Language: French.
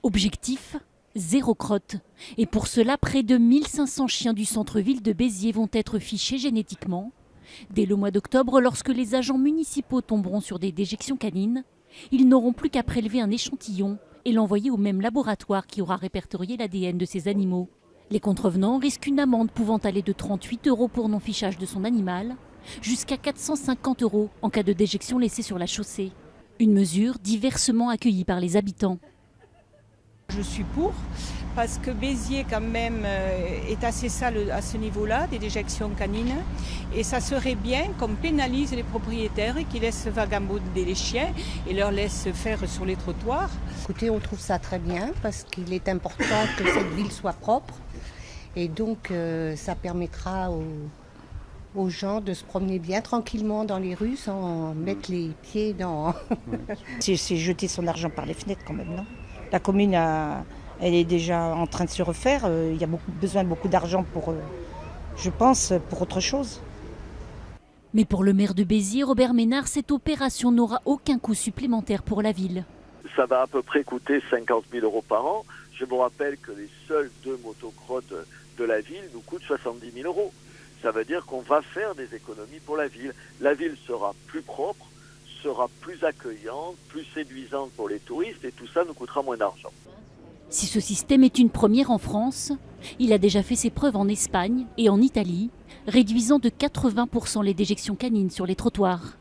Objectif, zéro crotte. Et pour cela, près de 1500 chiens du centre-ville de Béziers vont être fichés génétiquement. Dès le mois d'octobre, lorsque les agents municipaux tomberont sur des déjections canines, ils n'auront plus qu'à prélever un échantillon et l'envoyer au même laboratoire qui aura répertorié l'ADN de ces animaux. Les contrevenants risquent une amende pouvant aller de 38 € pour non-fichage de son animal jusqu'à 450 € en cas de déjection laissée sur la chaussée. Une mesure diversement accueillie par les habitants. Je suis pour, parce que Béziers quand même est assez sale à ce niveau-là, des déjections canines. Et ça serait bien qu'on pénalise les propriétaires qui laissent vagabonder les chiens et leur laissent faire sur les trottoirs. Écoutez, on trouve ça très bien parce qu'il est important que cette ville soit propre. Et donc ça permettra aux gens de se promener bien tranquillement dans les rues sans mettre les pieds dans... C'est jeter son argent par les fenêtres quand même, non ? La commune, elle est déjà en train de se refaire. Il y a besoin de beaucoup d'argent pour, je pense, pour autre chose. Mais pour le maire de Béziers, Robert Ménard, cette opération n'aura aucun coût supplémentaire pour la ville. Ça va à peu près coûter 50 000 € par an. Je vous rappelle que les seuls 2 motocrottes de la ville nous coûtent 70 000 €. Ça veut dire qu'on va faire des économies pour la ville. La ville sera plus propre, sera plus accueillante, plus séduisante pour les touristes et tout ça nous coûtera moins d'argent. Si ce système est une première en France, il a déjà fait ses preuves en Espagne et en Italie, réduisant de 80 % les déjections canines sur les trottoirs.